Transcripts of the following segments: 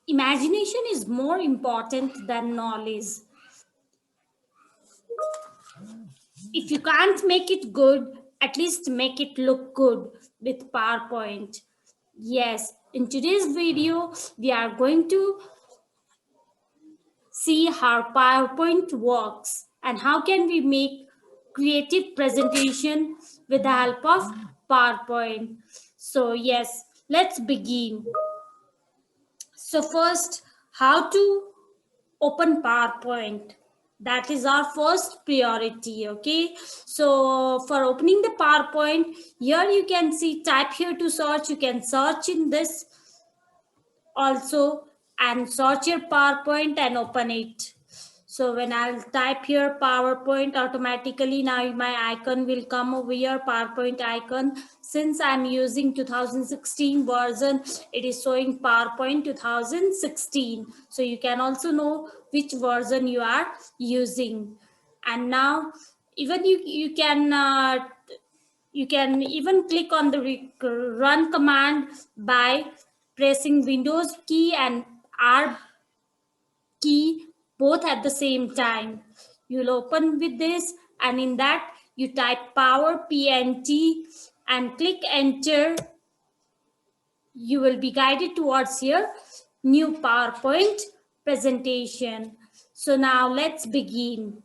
Imagination is more important than knowledge. If you can't make it good, at least make it look good with PowerPoint. Yes, in today's video, we are going to see how PowerPoint works and how can we make creative presentation with the help of PowerPoint. So yes, let's begin. So first, how to open PowerPoint. That is our first priority. Okay, so for opening the PowerPoint, here you can see type here to search. You can search in this also and search your PowerPoint and open it. So when I'll type here PowerPoint, automatically now my icon will come over here, PowerPoint icon. Since I'm using 2016 version, it is showing PowerPoint 2016. So you can also know which version you are using. And now even you can even click on the run command by pressing Windows key and R key both at the same time. You'll open with this, and in that you type power PNT and click enter. You will be guided towards your new PowerPoint presentation. So now let's begin.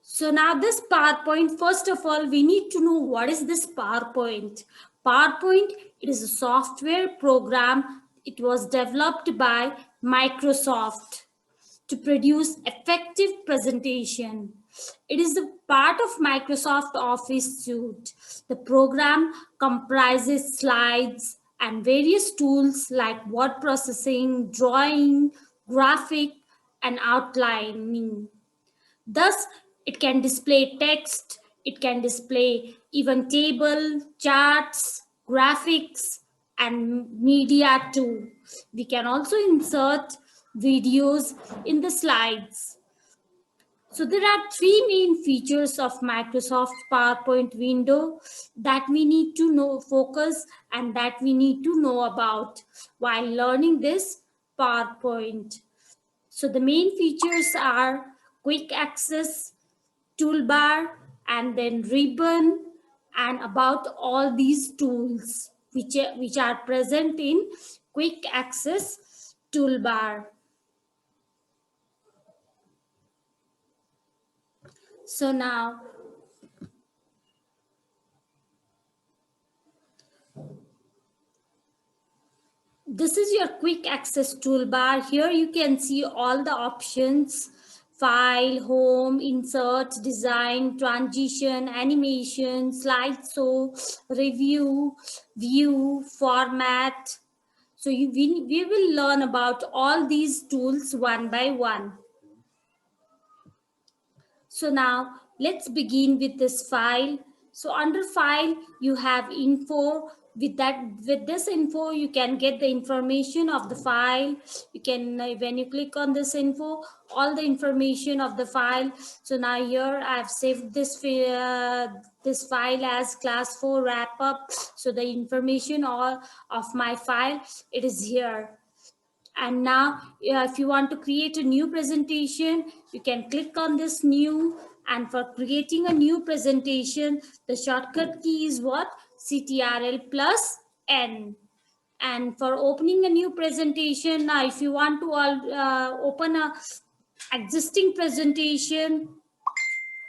So now this PowerPoint, first of all, we need to know what is this PowerPoint. PowerPoint, it is a software program. It was developed by Microsoft to produce effective presentation. It is a part of Microsoft Office suite. The program comprises slides and various tools like word processing, drawing, graphic, and outlining. Thus, it can display text, it can display even table, charts, graphics, and media too. We can also insert videos in the slides. So there are three main features of Microsoft PowerPoint window that we need to know, focus, and that we need to know about while learning this PowerPoint. So the main features are quick access, toolbar, and then ribbon, and about all these tools which are present in quick access toolbar. So now this is your quick access toolbar. Here you can see all the options: file, home, insert, design, transition, animation, slideshow, review, view, format. So we will learn about all these tools one by one. So now let's begin with this file. So under file, you have info. With this info, you can get the information of the file. You can, when you click on this info, all the information of the file. So now here I've saved this file as class 4 wrap up. So the information all of my file, it is here. And now if you want to create a new presentation, you can click on this new, and for creating a new presentation, the shortcut key is what? CTRL plus N. And for opening a new presentation, now if you want to open a existing presentation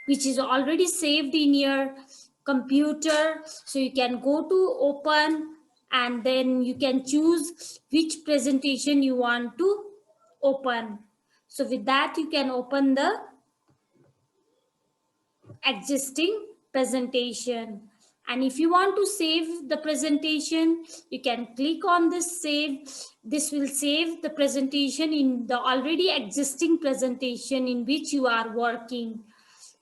which is already saved in your computer, so you can go to open, and then you can choose which presentation you want to open. So with that, you can open the existing presentation. And if you want to save the presentation, you can click on this save. This will save the presentation in the already existing presentation in which you are working.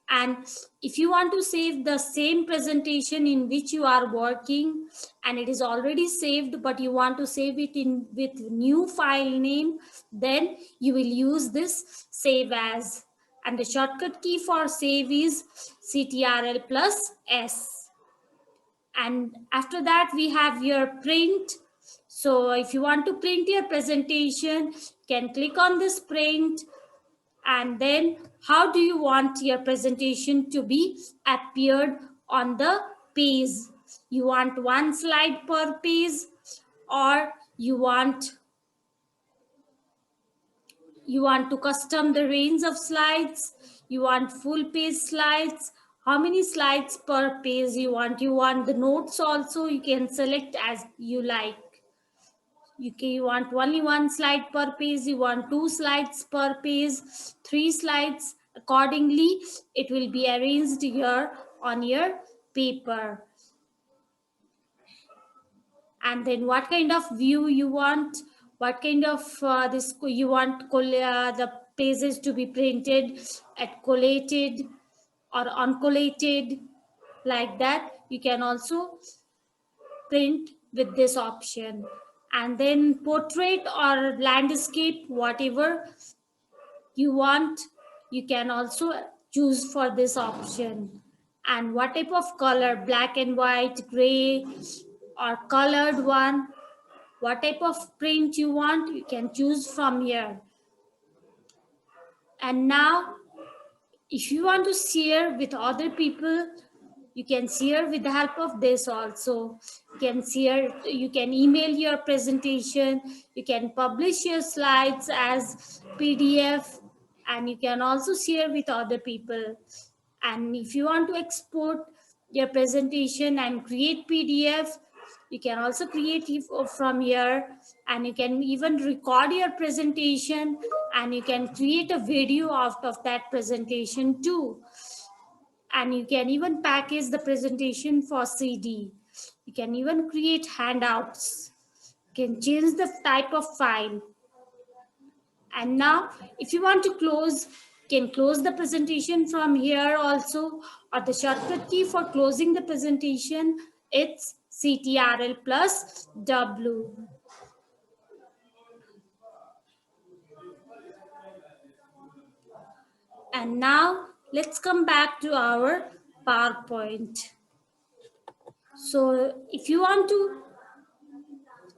And if you want to save the same presentation in which you are working and it is already saved, but you want to save it in with new file name, then you will use this save as. And the shortcut key for save is CTRL plus S. And after that, we have your print. So if you want to print your presentation, you can click on this print. And then how do you want your presentation to be appeared on the page? You want one slide per page, or you want to custom the range of slides? You want full page slides? How many slides per page you want? You want the notes also? You can select as you like. You want only one slide per page, you want two slides per page, three slides. Accordingly, it will be arranged here on your paper. And then what kind of view you want, what kind of this you want the pages to be printed at collated or uncollated, like that you can also print with this option. And then portrait or landscape, whatever you want, you can also choose for this option. And what type of color, black and white, gray, or colored one, what type of print you want, you can choose from here. And now if you want to share with other people, you can share with the help of this also. You can share, you can email your presentation, you can publish your slides as PDF, and you can also share with other people. And if you want to export your presentation and create PDF, you can also create it from here. And you can even record your presentation, and you can create a video out of that presentation too. And you can even package the presentation for CD. You can even create handouts. You can change the type of file. And now if you want to close, you can close the presentation from here also, or the shortcut key for closing the presentation, it's CTRL plus W. And now let's come back to our PowerPoint. So if you want to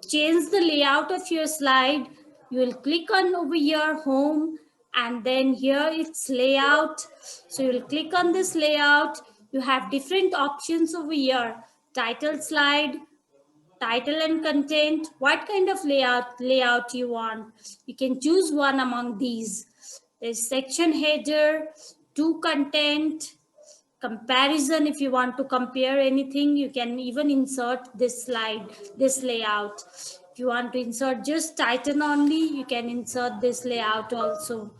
change the layout of your slide, you will click on over here home, and then here it's layout. So you'll click on this layout. You have different options over here: title slide, title and content. What kind of layout you want, you can choose one among these. There's section header, to content, comparison. If you want to compare anything, you can even insert this slide, this layout. If you want to insert just title only, you can insert this layout also.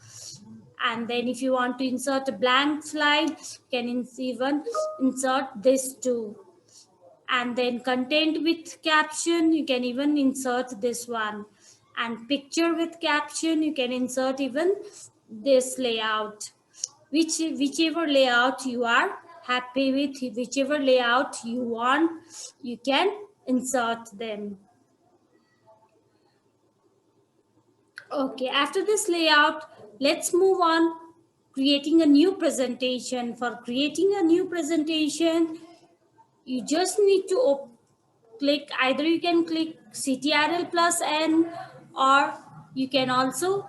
And then if you want to insert a blank slide, you can even insert this too. And then content with caption, you can even insert this one. And picture with caption, you can insert even this layout. Whichever layout you are happy with, whichever layout you want, you can insert them. Okay, after this layout, let's move on creating a new presentation. For creating a new presentation, you just need to click, either you can click CTRL plus N, or you can also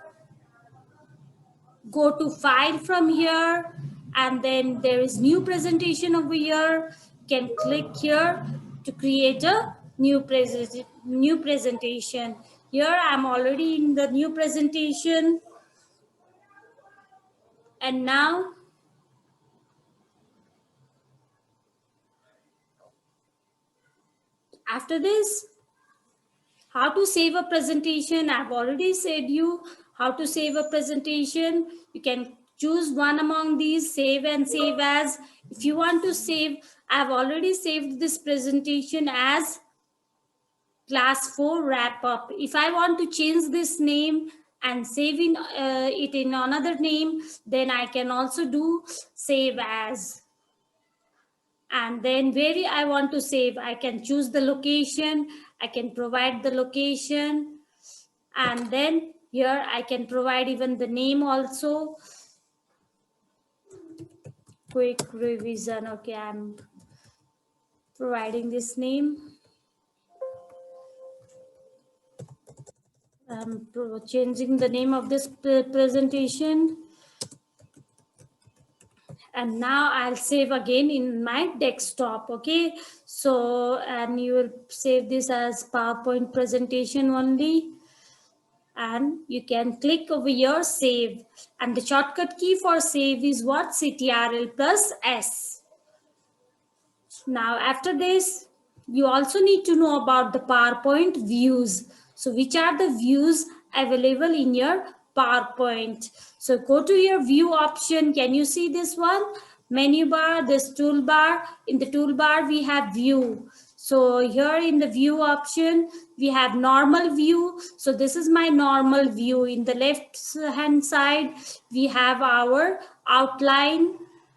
go to file from here, and then there is new presentation over here. You can click here to create a new presentation. Here I'm already in the new presentation. And now after this, how to save a presentation, I've already said you how to save a presentation. You can choose one among these, save and save as. If you want to save, I've already saved this presentation as class 4 wrap up. If I want to change this name and save it in another name, then I can also do save as. And then where I want to save, I can choose the location, I can provide the location, and then here I can provide even the name also. Quick revision. Okay, providing this name. I'm changing the name of this presentation. And now I'll save again in my desktop. Okay, so and you will save this as PowerPoint presentation only, and you can click over here save, and the shortcut key for save is what? CTRL plus S. Now after this, you also need to know about the PowerPoint views. So which are the views available in your PowerPoint? So go to your view option. Can you see this one? Menu bar, this toolbar. In the toolbar, we have view. So here in the view option, we have normal view. So this is my normal view. In the left hand side, we have our outline,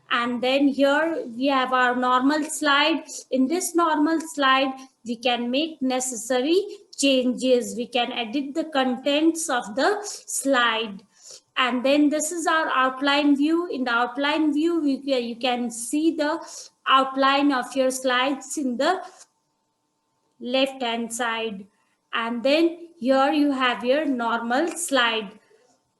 and then here we have our normal slide. In this normal slide, we can make necessary changes. We can edit the contents of the slide. And then this is our outline view. In the outline view, you can see the outline of your slides in the left hand side. And then here you have your normal slide.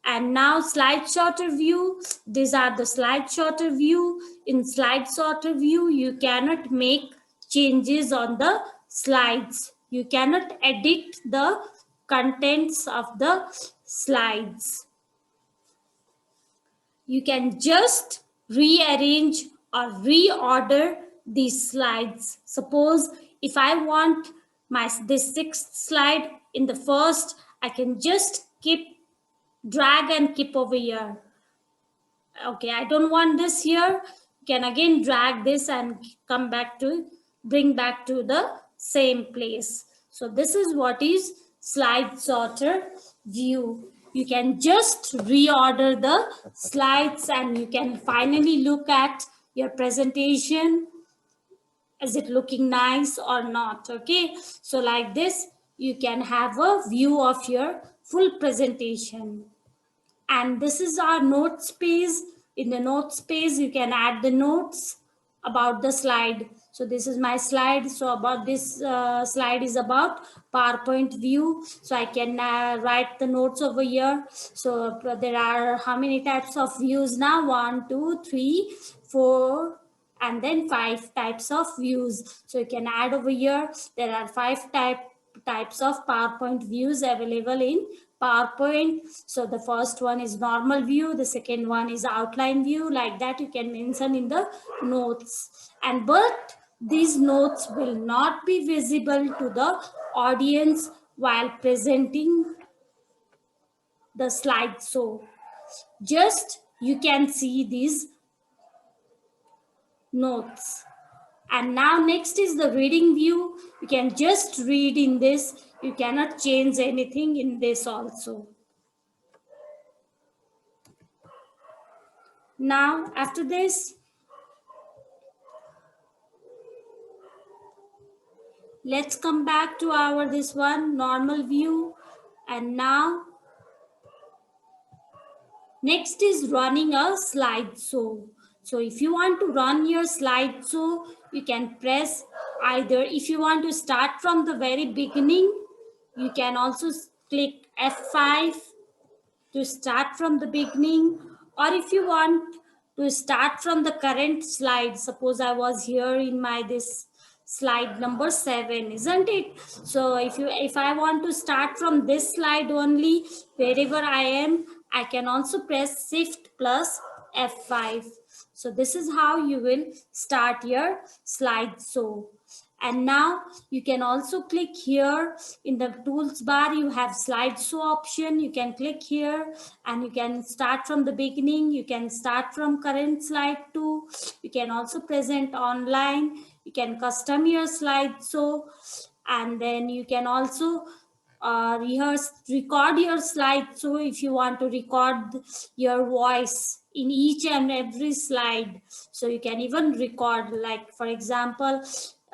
And now slide sorter view. These are the slide sorter view. In slide sorter view, you cannot make changes on the slides. You cannot edit the contents of the slides. You can just rearrange or reorder these slides. Suppose if I want this sixth slide in the first, I can just drag and keep over here. Okay, I don't want this here. You can again drag this and bring back to the same place. So this is what is slide sorter view. You can just reorder the slides and you can finally look at your presentation. Is it looking nice or not? Okay, so like this, you can have a view of your full presentation. And this is our notes page. In the notes page, you can add the notes about the slide. So this is my slide. So about this slide is about PowerPoint view. So I can write the notes over here. So there are how many types of views now? 1, 2, 3, 4, and then 5 types of views. So you can add over here. There are 5 types of PowerPoint views available in PowerPoint. So the first one is normal view, the second one is outline view. Like that you can mention in the notes. And but these notes will not be visible to the audience while presenting the slide. So just you can see these notes. And now next is the reading view. You can just read in this. You cannot change anything in this also. Now after this, let's come back to our this one normal view. And now next is running a slideshow. So if you want to run your slideshow, you can press either, if you want to start from the very beginning, you can also click F5 to start from the beginning. Or if you want to start from the current slide, suppose I was here in my this slide number 7, isn't it? So if I want to start from this slide only, wherever I am, I can also press Shift plus F5. So this is how you will start your slideshow. And now you can also click here in the tools bar. You have slideshow option. You can click here and you can start from the beginning. You can start from current slide 2. You can also present online. You can custom your slideshow, and then you can also record your slide. So if you want to record your voice in each and every slide, so you can even record, like for example,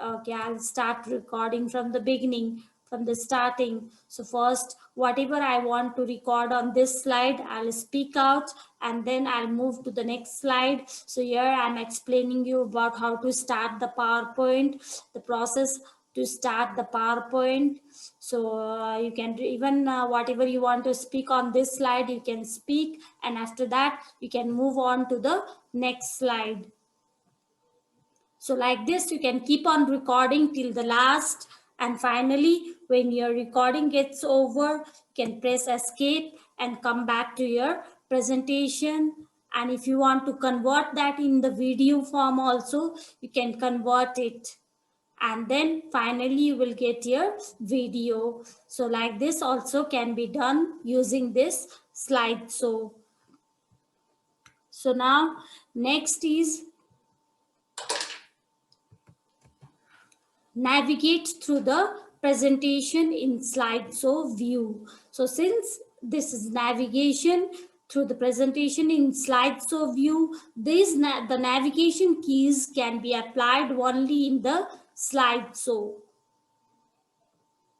okay, I'll start recording from the beginning. from the starting. So first, whatever I want to record on this slide, I'll speak out, and then I'll move to the next slide. So here I'm explaining you about how to start the PowerPoint, the process to start the PowerPoint. So you can even whatever you want to speak on this slide, you can speak, and after that you can move on to the next slide. So like this, you can keep on recording till the last. And finally, when your recording gets over, you can press escape and come back to your presentation. And if you want to convert that in the video form also, you can convert it. And then finally, you will get your video. So like this also can be done using this slide. So now next is navigate through the presentation in slideshow view. So since this is navigation through the presentation in slideshow view, the navigation keys can be applied only in the slideshow,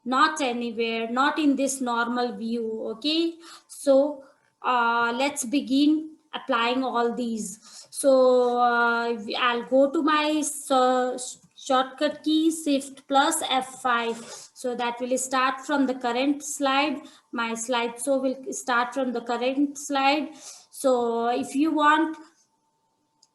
not anywhere, not in this normal view. Okay, so let's begin applying all these. So I'll go to my shortcut key shift plus F5. So that will start from the current slide. My slideshow will start from the current slide. So if you want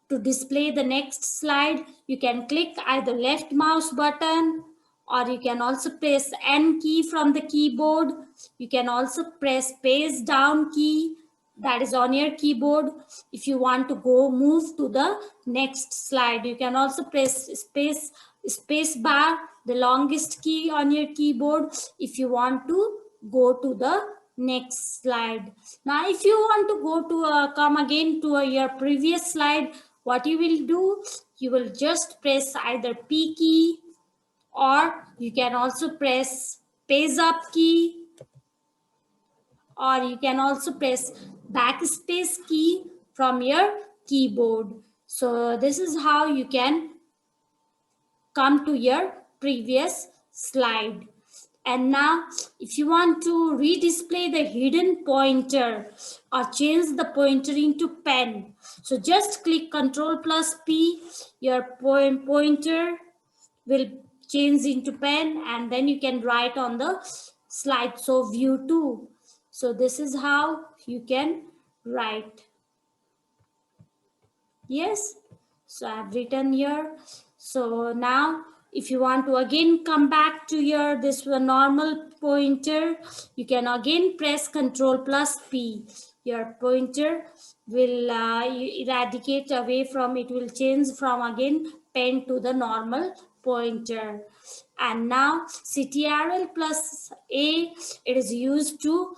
to display the next slide, you can click either left mouse button, or you can also press N key from the keyboard. You can also press paste down key, that is on your keyboard. If you want to move to the next slide, you can also press space bar, the longest key on your keyboard, if you want to go to the next slide. Now if you want to go to come again to your previous slide, what you will do, you will just press either P key, or you can also press page up key, or you can also press backspace key from your keyboard. So this is how you can come to your previous slide. And now if you want to redisplay the hidden pointer or change the pointer into pen, so just click Ctrl plus P, your pointer will change into pen, and then you can write on the slideshow view too. So this is how you can write. Yes, so I've written here. So now if you want to again come back to your this normal pointer, you can again press Ctrl plus P. Your pointer will eradicate away from, it will change from again pen to the normal pointer. And now Ctrl plus A, it is used to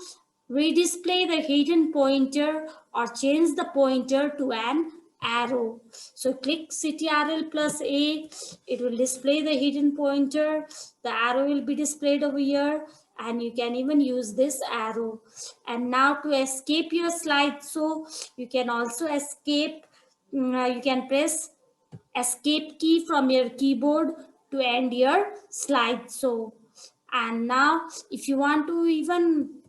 redisplay the hidden pointer or change the pointer to an arrow. So click Ctrl plus A, it will display the hidden pointer. The arrow will be displayed over here, and you can even use this arrow. And now to escape your slideshow, you can also escape. You can press escape key from your keyboard to end your slideshow. And now if you want to even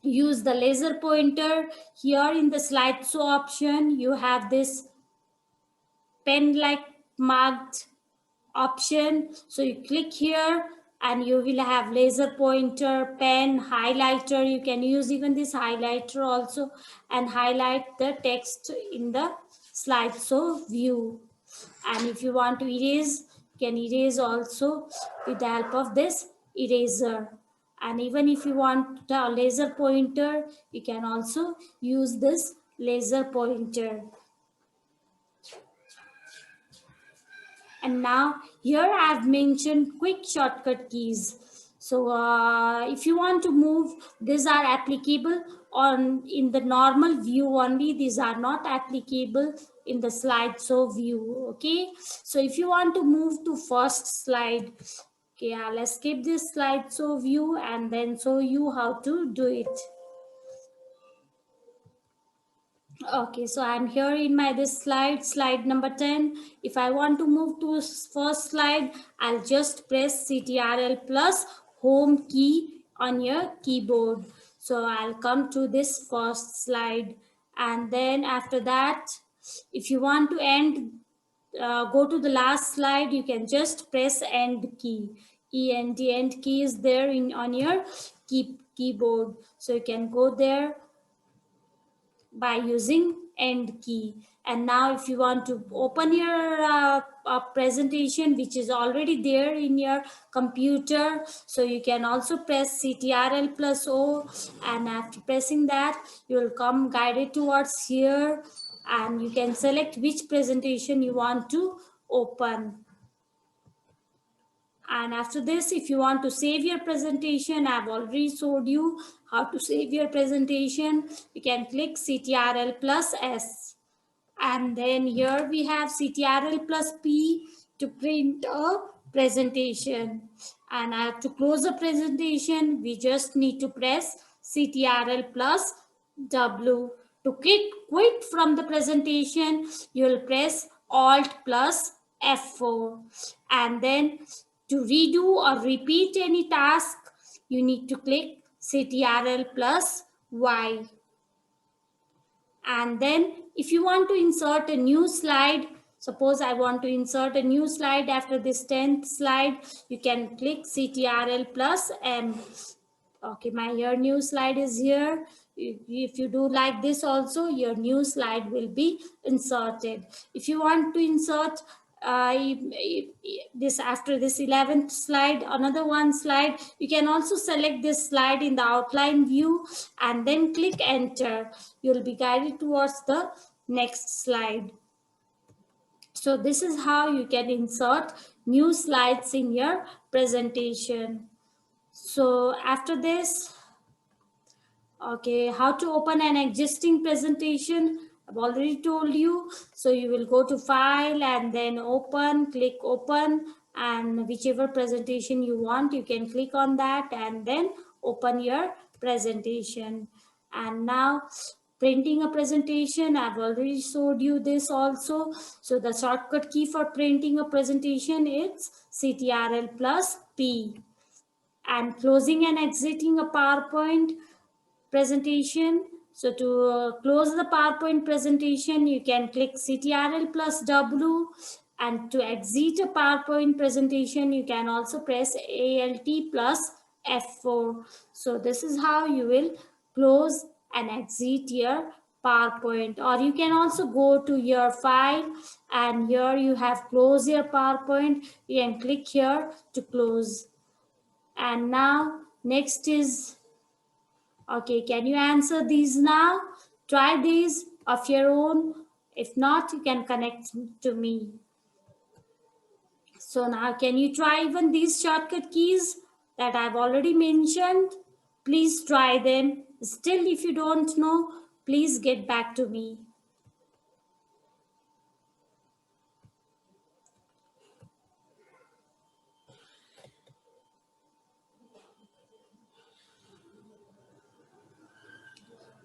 use the laser pointer, here in the slideshow option, you have this pen like marked option. So you click here and you will have laser pointer, pen, highlighter. You can use even this highlighter also and highlight the text in the slideshow view. And if you want to erase, you can erase also with the help of this eraser. And even if you want a laser pointer, you can also use this laser pointer. And now here I've mentioned quick shortcut keys. So if you want to move, these are applicable on in the normal view only. These are not applicable in the slideshow view. Okay. So if you want to move to first slide, okay, I'll escape this slideshow view and then show you how to do it. Okay, so I'm here in my this slide number 10. If I want to move to first slide, I'll just press Ctrl plus home key on your keyboard. So I'll come to this first slide, and then after that, if you want to end, go to the last slide, you can just press end key. End key is there in on your keyboard. So you can go there by using end key. And now if you want to open your presentation which is already there in your computer, so you can also press CTRL plus O, and after pressing that you will come guided towards here, and you can select which presentation you want to open. And after this, if you want to save your presentation, I've already showed you how to save your presentation. You can click CTRL plus S. And then here we have CTRL plus P to print a presentation. And I have to close the presentation, we just need to press CTRL plus W. To quit from the presentation, you will press Alt plus F4. And then to redo or repeat any task, you need to click CTRL plus Y. And then if you want to insert a new slide, suppose I want to insert a new slide after this 10th slide, you can click CTRL plus M. Okay, my your new slide is here. If you do like this also, your new slide will be inserted. If you want to insert this after this 11th slide, another one slide, you can also select this slide in the outline view and then click enter. You'll be guided towards the next slide. So this is how you can insert new slides in your presentation. So after this, okay, how to open an existing presentation, I've already told you. So you will go to file and then open, click open, and whichever presentation you want, you can click on that and then open your presentation. And now printing a presentation, I've already showed you this also. So the shortcut key for printing a presentation is CTRL plus P. And closing and exiting a PowerPoint presentation. So to close the PowerPoint presentation, you can click CTRL plus W. And to exit a PowerPoint presentation, you can also press Alt plus F4. So this is how you will close and exit your PowerPoint. Or you can also go to your file, and here you have closed your PowerPoint. You can click here to close. And now next is, okay, can you answer these now? Try these of your own. If not, you can connect to me. So now can you try even these shortcut keys that I've already mentioned? Please try them. Still, if you don't know, please get back to me.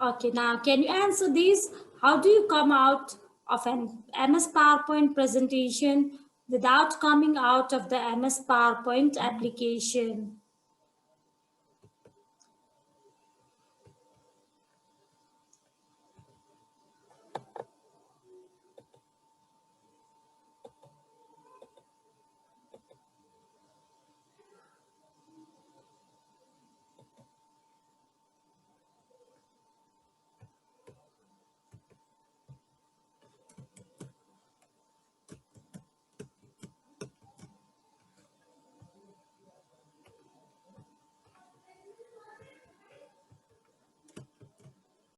Okay, now can you answer these? How do you come out of an MS PowerPoint presentation without coming out of the MS PowerPoint application?